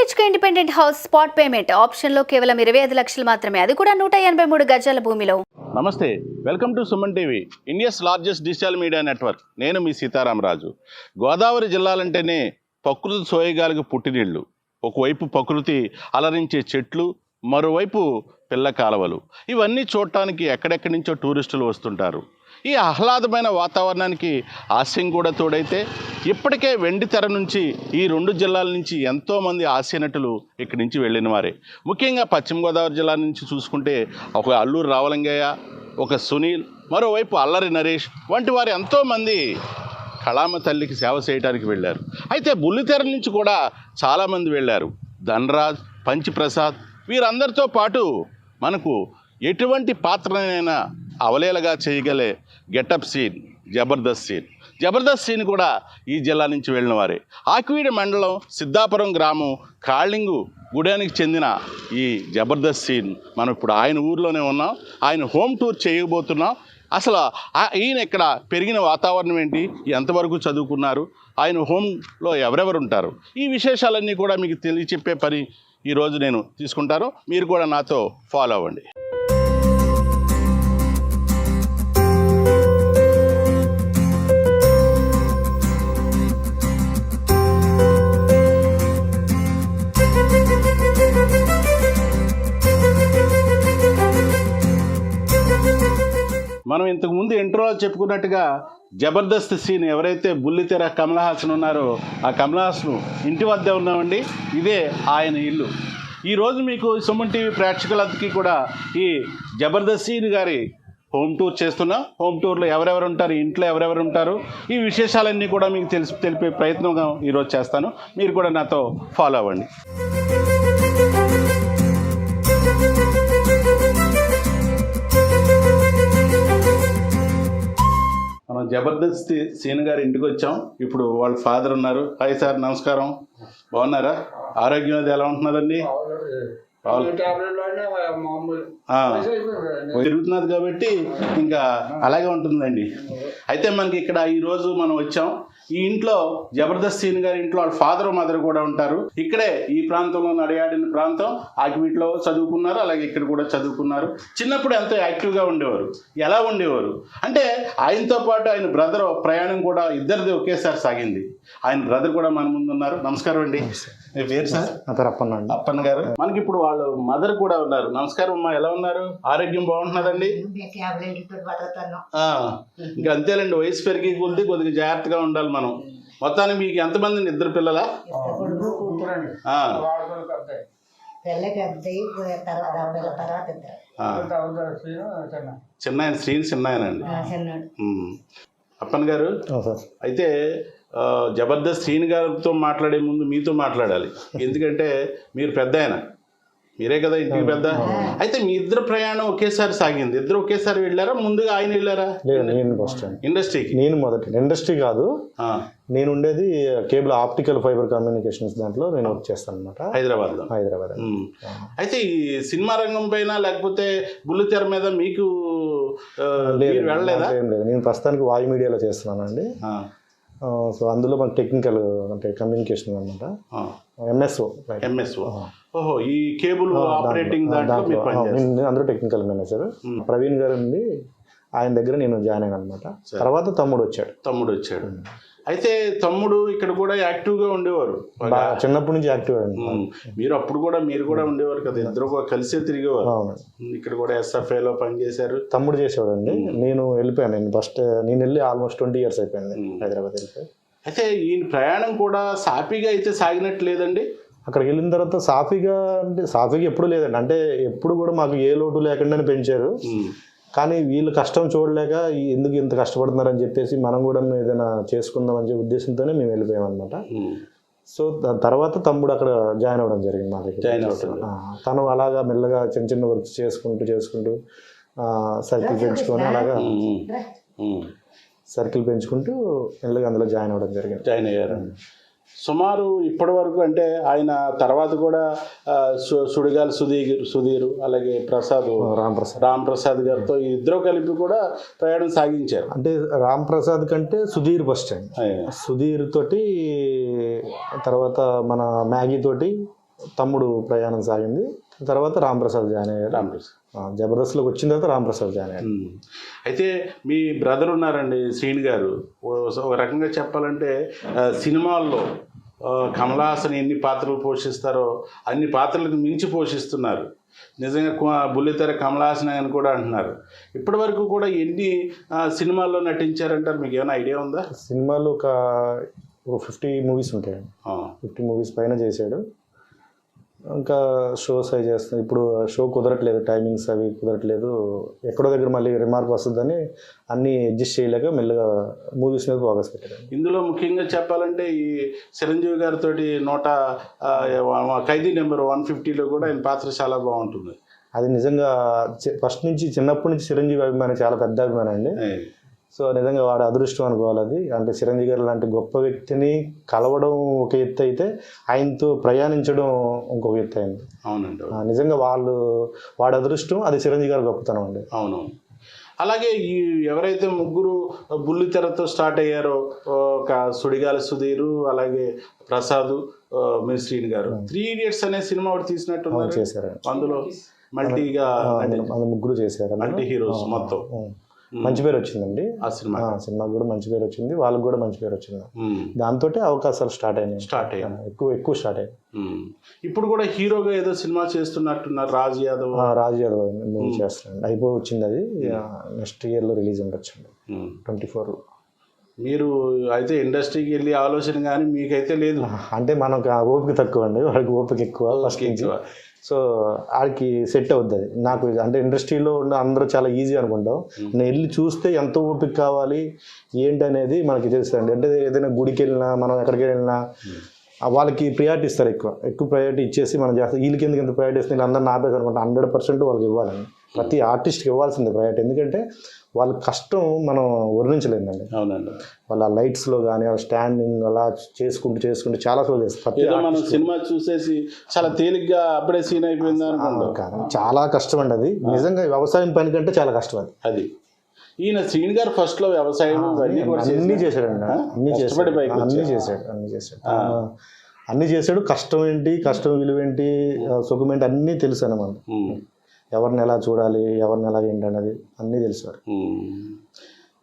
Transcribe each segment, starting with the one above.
BHK independent house spot payment option లో కేవలం 25 లక్షలు మాత్రమే, అది కూడా 183 గజాల భూమిలో. నమస్తే, welcome to Suman TV, India's largest digital media network. నేను మీ సీతారామరాజు. గోదావరి జిల్లాలంటేనే ప్రకృతి సోయగాలకు పుట్టినీళ్ళు. ఒకవైపు ప్రకృతి అలరించే చెట్లు, మరోవైపు పిల్ల కాలువలు. ఇవన్నీ చూడటానికి ఎక్కడెక్కడి నుంచో టూరిస్టులు వస్తుంటారు. ఈ ఆహ్లాదమైన వాతావరణానికి హాస్యం కూడా తోడైతే ఇప్పటికే వెండి తెర నుంచి ఈ రెండు జిల్లాల నుంచి ఎంతోమంది హాస్య నటులు ఇక్కడి నుంచి వెళ్ళిన వారే. ముఖ్యంగా పశ్చిమ గోదావరి జిల్లా నుంచి చూసుకుంటే ఒక అల్లూరు రావలంగయ్య, ఒక సునీల్, మరోవైపు అల్లరి నరేష్ వంటి వారు ఎంతోమంది కళామ తల్లికి సేవ చేయడానికి వెళ్ళారు. అయితే బుల్లితెర నుంచి కూడా చాలామంది వెళ్ళారు. ధనరాజ్, పంచి ప్రసాద్ వీరందరితో పాటు మనకు ఎటువంటి పాత్రనైనా అవలేలగా చేయగలే గెటప్ సీన్ జబర్దస్త్ సీన్ కూడా ఈ జిల్లా నుంచి వెళ్ళిన వారే. ఆకివీడి మండలం సిద్ధాపురం గ్రామం కాళింగు గుడానికి చెందిన ఈ జబర్దస్త్ సీన్ మనం ఇప్పుడు ఆయన ఊర్లోనే ఉన్నాం. ఆయన హోమ్ టూర్ చేయబోతున్నాం. అసలు ఈయన ఇక్కడ పెరిగిన వాతావరణం ఏంటి, ఎంతవరకు చదువుకున్నారు, ఆయన హోమ్లో ఎవరెవరు ఉంటారు, ఈ విశేషాలన్నీ కూడా మీకు తెలియచెప్పే పని ఈరోజు నేను తీసుకుంటాను. మీరు కూడా నాతో ఫాలో అవ్వండి. మనం ఇంతకుముందు ఇంట్రోలో చెప్పుకున్నట్టుగా జబర్దస్త్ సీన్ ఎవరైతే బుల్లితెర కమల్ హాసన్ ఉన్నారో ఆ కమల్ హాసన్ ఇంటి వద్ద ఉన్నామండి. ఇదే ఆయన ఇల్లు. ఈరోజు మీకు సుమన్ టీవీ ప్రేక్షకులందరికీ కూడా ఈ జబర్దస్త్ సీన్ గారి హోమ్ టూర్ చేస్తున్నాం. హోమ్ టూర్లో ఎవరెవరు ఉంటారు, ఇంట్లో ఎవరెవరు ఉంటారు, ఈ విశేషాలన్నీ కూడా మీకు తెలిపే ప్రయత్నంగా ఈరోజు చేస్తాను. మీరు కూడా నాతో ఫాలో అవ్వండి. మనం జబర్దస్త్ సీన్ గారి ఇంటికి వచ్చాం. ఇప్పుడు వాళ్ళ ఫాదర్ ఉన్నారు. హాయ్ సార్, నమస్కారం. బాగున్నారా? ఆరోగ్యం అది ఎలా ఉంటున్నదండి? తిరుగుతున్నది కాబట్టి ఇంకా అలాగే ఉంటుందండి. అయితే మనకి ఇక్కడ ఈరోజు మనం వచ్చాం. ఈ ఇంట్లో జబర్దస్త్ సీన్ గారి ఇంట్లో వాళ్ళ ఫాదర్ మదర్ కూడా ఉంటారు. ఇక్కడే ఈ ప్రాంతంలో నడియాడిన ప్రాంతం. ఆకివీటిలో చదువుకున్నారు, అలాగే ఇక్కడ కూడా చదువుకున్నారు. చిన్నప్పుడు ఎంతో యాక్టివ్గా ఉండేవారు. ఎలా ఉండేవారు అంటే ఆయనతో పాటు ఆయన బ్రదర్ ప్రయాణం కూడా ఇద్దరిది ఒకేసారి సాగింది. ఆయన బ్రదర్ కూడా మన ముందు ఉన్నారు. నమస్కారం అండి. మీ పేరు సార్? అప్పన్న గారు. మనకి ఇప్పుడు వాళ్ళు మదర్ కూడా ఉన్నారు. నమస్కారం అమ్మా, ఎలా ఉన్నారు? ఆరోగ్యం బాగుంటున్నదండి? ఇంకా అంతేలేండి, వయసు పెరిగి కొద్ది కొద్దిగా జాగ్రత్తగా ఉండాలి మనం. మొత్తానికి మీకు ఎంతమంది? ఇద్దరు పిల్లలా? చిన్నాయన శ్రీని చిన్నాయనండి. అప్పన్న గారు, అయితే జబర్దస్త్ శ్రీని గారితో మాట్లాడే ముందు మీతో మాట్లాడాలి. ఎందుకంటే మీరు పెద్ద ఆయన, మీరే కదా ఇంటికి పెద్ద. అయితే మీ ఇద్దరు ప్రయాణం ఒకేసారి సాగింది. ఇద్దరు ఒకేసారి వెళ్ళారా? ముందుగా ఆయన వెళ్ళారా? ఇండస్ట్రీకి? నేను మొదటి ఇండస్ట్రీ కాదు, నేను ఉండేది కేబుల్ ఆప్టికల్ ఫైబర్ కమ్యూనికేషన్స్ దాంట్లో నేను వర్క్ చేస్తాను అనమాట, హైదరాబాద్. అయితే ఈ సినిమా రంగం పైన లేకపోతే బుల్లితెర మీద మీకు వెళ్ళలేదా? ఏం లేదు, నేను ప్రస్తుతానికి వాయు మీడియాలో చేస్తున్నానండి. సో అందులో మన టెక్నికల్ అంటే కమ్యూనికేషన్ అనమాట, ఎంఎస్ఓ. ఓహో, ఈ కేబుల్ ఆపరేటింగ్ అందరూ టెక్నికల్ మేనేజర్. ప్రవీణ్ గారు నుండి ఆయన దగ్గర నేను జాయిన్ అయ్యాను అనమాట. తర్వాత తమ్ముడు వచ్చాడు. అయితే తమ్ముడు ఇక్కడ కూడా యాక్టివ్గా ఉండేవారు, చిన్నప్పటి నుంచి యాక్టివ్ అయ్యింది. మీరు కూడా ఉండేవారు కదా, ఇద్దరు కలిసే తిరిగేవారు. ఇక్కడ కూడా SFAలో పనిచేశారు. తమ్ముడు చేసేవాడండి. నేను వెళ్ళిపోయాను. నేను వెళ్ళి ఆల్మోస్ట్ 20 years అయిపోయింది హైదరాబాద్ వెళ్ళిపోయి. అయితే ఈ ప్రయాణం కూడా సాఫీగా అయితే సాగినట్టు లేదండి? అక్కడికి వెళ్ళిన తర్వాత సాఫీగా ఎప్పుడు లేదండి. అంటే ఎప్పుడు కూడా మాకు ఏ లోటు లేకుండానే పెంచారు. కానీ వీళ్ళు కష్టం చూడలేక ఎందుకు ఇంత కష్టపడుతున్నారని చెప్పేసి మనం కూడా ఏదైనా చేసుకుందామని చెప్పే ఉద్దేశంతోనే మేము వెళ్ళిపోయాం అనమాట. సో దాని తర్వాత తమ్ముడు అక్కడ జాయిన్ అవ్వడం జరిగింది మా దగ్గర. తను అలాగా మెల్లగా చిన్న వర్క్స్ చేసుకుంటూ సర్కిల్ పెంచుకొని మెల్లగా అందులో జాయిన్ అవ్వడం జరిగింది. జాయిన్ అయ్యారు. సుమారు ఇప్పటి వరకు అంటే ఆయన తర్వాత కూడా సుడిగాలి సుధీర్ అలాగే రామ్ ప్రసాద్ గారితో ఇద్దరు కలిపి కూడా ప్రయాణం సాగించారు. అంటే రామ్ ప్రసాద్ కంటే సుధీర్ ఫస్ట్ టైం. సుధీర్ తోటి తర్వాత మన మ్యాగీ తోటి తమ్ముడు ప్రయాణం సాగింది. తర్వాత రాంప్రసాద్ జాయిన్ అయ్యారు. జబర్దస్త్లోకి వచ్చిన తర్వాత రాంప్రసాద్ జాయిన్ అయ్యారు. అయితే మీ బ్రదర్ ఉన్నారండి శ్రీను గారు, ఒక రకంగా చెప్పాలంటే సినిమాల్లో కమల్ హాసన్ ఎన్ని పాత్రలు పోషిస్తారో అన్ని పాత్రలకు మించి పోషిస్తున్నారు. నిజంగా బుల్లితెర కమల్ హాసన్ అని కూడా అంటున్నారు. ఇప్పటి వరకు కూడా ఎన్ని సినిమాల్లో నటించారంటారు, మీకు ఏమైనా ఐడియా ఉందా? సినిమాలు ఒక 50 మూవీస్ ఉంటాయండి. 50 మూవీస్ పైన చేశాడు. ఇంకా షోస్ అవి చేస్తున్నాయి. ఇప్పుడు షో కుదరట్లేదు, టైమింగ్స్ అవి కుదరట్లేదు. ఎక్కడో దగ్గర మళ్ళీ రిమార్క్ వస్తుందని అన్నీ అడ్జస్ట్ చేయలేక మెల్లగా మూవీస్ మీద ఫోకస్ పెట్టారు. ఇందులో ముఖ్యంగా చెప్పాలంటే ఈ చిరంజీవి గారితో ఖైదీ నెంబర్ 150లో కూడా ఆయన పాత్ర చాలా బాగుంటుంది. అది నిజంగా ఫస్ట్ నుంచి చిన్నప్పటి నుంచి చిరంజీవి అభిమానం, చాలా పెద్ద అభిమానం అండి. సో నిజంగా వాడు అదృష్టం అనుకోవాలి అది. అంటే చిరంజీవి గారు లాంటి గొప్ప వ్యక్తిని కలవడం ఒక ఎత్తు అయితే, ఆయనతో ప్రయాణించడం ఇంకొక ఎత్తు అయింది. అవునండి. నిజంగా వాడి అదృష్టం, అది చిరంజీవి గారి గొప్పతనం అండి. అవును. అలాగే ఈ ఎవరైతే ముగ్గురు బుల్లితెరతో స్టార్ట్ అయ్యారో, ఒక సుడిగాలి సుధీరు, అలాగే ప్రసాద్, శ్రీను గారు 3 Idiots అనే సినిమా ఒకటి తీసినట్టు చేశారు. అందులో మల్టీగా ముగ్గురు చేశారు, మల్టీ హీరోస్ మొత్తం. మంచి పేరు వచ్చిందండి ఆ సినిమాకి కూడా మంచి పేరు వచ్చింది, వాళ్ళకి కూడా మంచి పేరు వచ్చింది. దాంతో అవకాశాలు స్టార్ట్ అయ్యాయి. ఎక్కువ స్టార్ట్ అయ్యాయి. ఇప్పుడు కూడా హీరోగా ఏదో సినిమా చేస్తున్నట్టున్నారు, రాజ్ యాదవ్ మూవీ చేస్తున్నాడు. వచ్చింది అది. నెక్స్ట్ ఇయర్లో రిలీజ్ ఉండొచ్చు 24. మీరు అయితే ఇండస్ట్రీకి వెళ్ళి ఆలోచన కానీ మీకైతే లేదు. అంటే మనకు ఓపిక తక్కువ అండి, వాడికి ఓపిక ఎక్కువ. సో ఆడికి సెట్ అవుద్ది అది. నాకు అంటే ఇండస్ట్రీలో ఉన్న అందరూ చాలా ఈజీ అనుకుంటాం. నేను వెళ్ళి చూస్తే ఎంత ఓపిక కావాలి ఏంటి అనేది మనకి తెలుస్తుంది. అంటే ఏదైనా గుడికి వెళ్ళినా, మనం ఎక్కడికి వెళ్ళినా వాళ్ళకి ప్రియారిటీ ఇస్తారు. ఎక్కువ ప్రియారిటీ ఇచ్చేసి మనం చేస్తాం. వీళ్ళకి ఎందుకు ఎంత ప్రియారిటీ ఇస్తుంది, అందరిని ఆపేసి అనుకుంటా. 100% వాళ్ళకి ఇవ్వాలని, ప్రతి ఆర్టిస్ట్కి ఇవ్వాల్సిందే ప్రియారిటీ. ఎందుకంటే వాళ్ళ కష్టం మనం వర్ణించలేదండి. అవునండి. వాళ్ళ లైట్స్లో కానీ, వాళ్ళ స్టాండింగ్ అలా చేసుకుంటూ చాలా సార్లు చేస్తారు. మనం సినిమా చూసేసి చాలా తేలిగ్గా అప్పుడే సీన్ అయిపోయింది చాలా కష్టం అండి అది. నిజంగా వ్యవసాయం పని కంటే చాలా కష్టం అది. ఈయన శ్రీను గారు ఫస్ట్ లో వ్యవసాయం అన్ని చేశాడండి. అన్ని చేశాడు. కష్టం ఏంటి, కష్టం విలువ ఏంటి, సుఖం ఏంటి అన్నీ తెలుసు అన్నమాట. ఎవరిని ఎలా చూడాలి, ఎవరిని ఎలా ఏంటి అన్నది అన్నీ తెలుసు.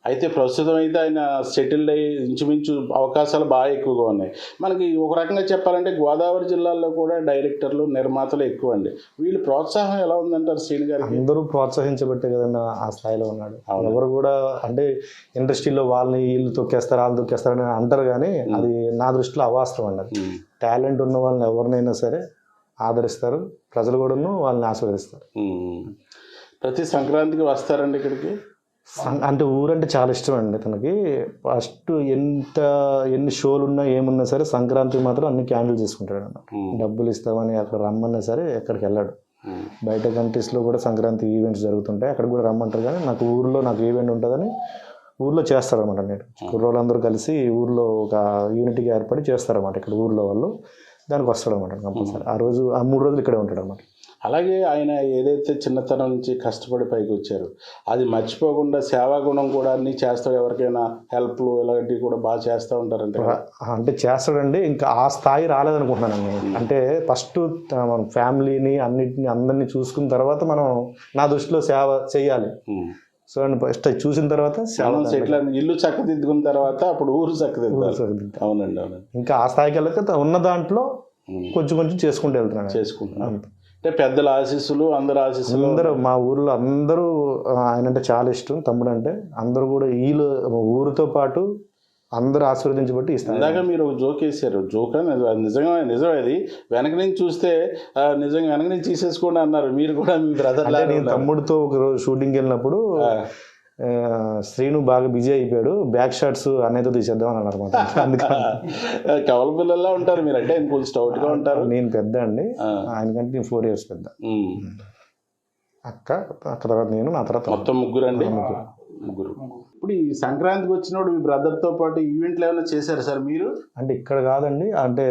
అయితే ప్రస్తుతం అయితే ఆయన సెటిల్డ్ అయ్యి ఇంచుమించు అవకాశాలు బాగా ఎక్కువగా ఉన్నాయి. మనకి ఒక రకంగా చెప్పాలంటే గోదావరి జిల్లాలో కూడా డైరెక్టర్లు, నిర్మాతలు ఎక్కువ అండి. వీళ్ళు ప్రోత్సాహం ఎలా ఉందంటారు శ్రీను గారు? అందరూ ప్రోత్సహించబట్టే కదన్నా ఆ స్థాయిలో ఉన్నాడు. ఎవరు కూడా అంటే ఇండస్ట్రీలో వీళ్ళు తొక్కేస్తారని అంటారు, కానీ అది నా దృష్టిలో అవాస్తవం అండి. అది టాలెంట్ ఉన్న వాళ్ళని ఎవరినైనా సరే ఆదరిస్తారు, ప్రజలు కూడా వాళ్ళని ఆస్వాదిస్తారు. ప్రతి సంక్రాంతికి వస్తారండి ఇక్కడికి. అంటే ఊరంటే చాలా ఇష్టం అండి తనకి. ఫస్ట్ ఎన్ని షోలు ఉన్నా ఏమున్నా సరే సంక్రాంతికి మాత్రం అన్ని క్యాన్సిల్ చేసుకుంటాడు అన్నమాట. డబ్బులు ఇస్తామని అక్కడ రమ్మన్నా సరే ఎక్కడికి వెళ్ళాడు. బయట కంట్రీస్లో కూడా సంక్రాంతి ఈవెంట్స్ జరుగుతుంటాయి, అక్కడ కూడా రమ్మంటారు. కానీ నాకు ఈవెంట్ ఉంటుందని ఊర్లో చేస్తారన్నమాట. నేను కుర్రోళ్ళందరూ కలిసి ఊర్లో ఒక యూనిట్గా ఏర్పడి చేస్తారన్నమాట. ఇక్కడ ఊర్లో వాళ్ళు దానికి వస్తాడనమాట కంపల్సరీ. ఆ 3 రోజులు ఇక్కడే ఉంటాడు అన్నమాట. అలాగే ఆయన ఏదైతే చిన్నతనం నుంచి కష్టపడి పైకి వచ్చారు, అది మర్చిపోకుండా సేవాగుణం కూడా అన్నీ చేస్తాడు. ఎవరికైనా హెల్ప్లు ఇలాంటివి కూడా బాగా చేస్తూ ఉంటారంటే. అంటే చేస్తాడండి. ఇంకా ఆ స్థాయి రాలేదనుకుంటున్నాను నేను. అంటే ఫస్ట్ మన ఫ్యామిలీని అందరినీ చూసుకున్న తర్వాత మనం నా దృష్టిలో సేవ చేయాలి. సో ఫస్ట్ చూసిన తర్వాత ఇల్లు చక్కదిద్దుకున్న తర్వాత అప్పుడు ఊరు చక్కదిద్దాలి. అవునండి. ఇంకా ఆ స్థాయికి వెళ్ళక ఉన్న దాంట్లో కొంచెం చేసుకుంటూ వెళ్తున్నాను. అంటే పెద్దల ఆశీస్సులు, అందరూ మా ఊర్లో అందరూ ఆయన అంటే చాలా ఇష్టం. తమ్ముడు అంటే అందరూ కూడా ఊరితో పాటు అందరూ ఆశీర్వదించబట్టి ఇస్తారు. ఇందాక మీరు ఒక జోక్ వేసారు. జోక్ నిజమే అది. వెనక నుంచి చూస్తే నిజంగా వెనక నుంచి తీసేసుకోండి అన్నారు. మీరు కూడా మీ బ్రదర్. నేను తమ్ముడితో ఒక రోజు షూటింగ్కి వెళ్ళినప్పుడు శ్రీను బాగా బిజీ అయిపోయాడు, బ్యాక్ షాట్స్ అన్నయ్యతో తీసేద్దాం అని అన్నారు. అందుకని కవల పిల్లల్లా ఉంటారు మీరు. అంటే ఆయన కొంచెం స్టౌట్గా ఉంటారు. నేను పెద్ద అండి, ఆయనకంటే నేను 4 years పెద్ద. అక్క తర్వాత నేను, నా తర్వాత మొత్తం ముగ్గురు అండి. ముగ్గురు. ఇప్పుడు ఈ సంక్రాంతికి వచ్చినప్పుడు మీ బ్రదర్తో పాటు ఈవెంట్లు ఏమైనా చేశారు సార్ మీరు? అంటే ఇక్కడ కాదండి, అంటే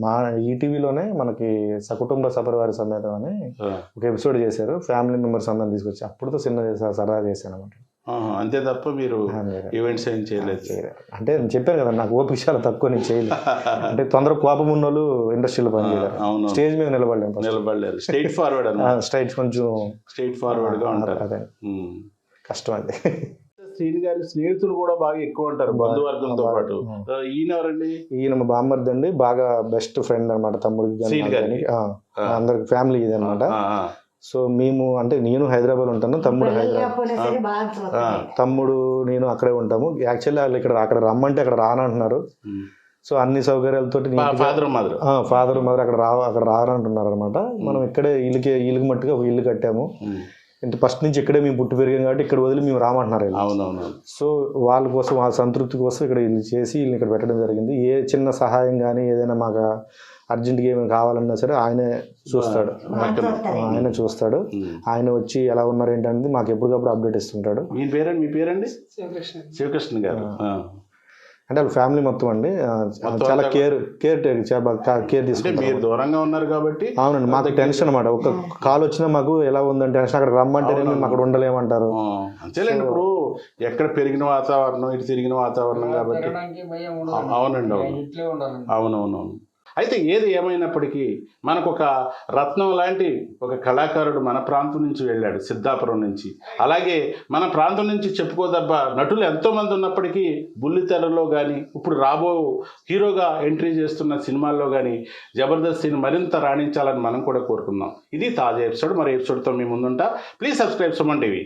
మా ఈటీవీలోనే మనకి సకుటుంబ సపరివార సమేతం అని ఒక ఎపిసోడ్ చేశారు. ఫ్యామిలీ మెంబర్స్ అందరం తీసుకొచ్చి అప్పుడుతో చిన్న సరదా చేశాను అనమాట. అంతే తప్ప మీరు ఈవెంట్స్ ఏం చేయలేదు. అంటే నేను చెప్పాను కదా, నాకు ఓపిక చాలా తక్కువ, నేను చేయలేదు. అంటే తొందరగా కోపం ఉన్న వాళ్ళు ఇండస్ట్రీలో పనిచేయలేరు, స్టేజ్ మీద నిలబడలేరు. స్ట్రైట్ ఫార్వర్డ్ కొంచెం స్ట్రైట్ ఫార్వర్డ్ గా ఉంటారు. అదే కష్టం. అది శ్రీను గారి స్నేహితులు కూడా బాగా ఎక్కువ ఉంటారు బంధువర్గంతో పాటు. ఈయన ఎవరండి? ఈయన మా బామ్మర్ది అండి, బాగా బెస్ట్ ఫ్రెండ్ అనమాట తమ్ముడికి, అందరికి ఫ్యామిలీ ఇది అనమాట. సో మేము అంటే నేను హైదరాబాద్ ఉంటాను, తమ్ముడు నేను అక్కడే ఉంటాము. యాక్చువల్లీ వాళ్ళు అక్కడ రమ్మంటే అక్కడ రానంటున్నారు. సో అన్ని సౌకర్యాలతో ఫాదర్ మదర్ అక్కడ రానంటున్నారు అనమాట. మనం ఇక్కడే ఇల్లుకి మట్టుగా ఒక ఇల్లు కట్టాము. అంటే ఫస్ట్ నుంచి ఇక్కడే మేము పుట్టి పెరిగాం కాబట్టి ఇక్కడ వదిలి మేము రామంటున్నారు. సో వాళ్ళ కోసం, వాళ్ళ సంతృప్తి కోసం ఇక్కడ ఇల్లు చేసి ఇల్లు ఇక్కడ పెట్టడం జరిగింది. ఏ చిన్న సహాయం కానీ ఏదైనా మాకు అర్జెంట్గా ఏమైనా కావాలన్నా సరే ఆయనే చూస్తాడు. ఆయన వచ్చి ఎలా ఉన్నారు ఏంటనేది మాకు ఎప్పటికప్పుడు అప్డేట్ ఇస్తుంటాడు. మీ పేరండి? శివకృష్ణ గారు. అంటే వాళ్ళ ఫ్యామిలీ మొత్తం అండి చాలా కేర్ తీసుకుంటారు. మీరు దూరంగా ఉన్నారు కాబట్టి. అవునండి, మాకు టెన్షన్ అనమాట. ఒక కాల్ వచ్చినా మాకు ఎలా ఉందని టెన్షన్. అక్కడ రమ్మంటే మేము అక్కడ ఉండలేమంటారు. అంతేలేండి, ఇప్పుడు ఎక్కడ పెరిగిన వాతావరణం, ఇటు తిరిగిన వాతావరణం కాబట్టి. అవునండి, అవునవును. అయితే ఏది ఏమైనప్పటికీ మనకు ఒక రత్నం లాంటి ఒక కళాకారుడు మన ప్రాంతం నుంచి వెళ్ళాడు, సిద్ధాపురం నుంచి. అలాగే మన ప్రాంతం నుంచి చెప్పుకోదబ్బ నటులు ఎంతోమంది ఉన్నప్పటికీ బుల్లితెరలో కానీ ఇప్పుడు రాబో హీరోగా ఎంట్రీ చేస్తున్న సినిమాల్లో కానీ జబర్దస్త్ సీన్ మరింత రాణించాలని మనం కూడా కోరుకుందాం. ఇది తాజా ఎపిసోడ్. మరి ఎపిసోడ్తో మీ ముందుంటా. Please subscribe Suman TV.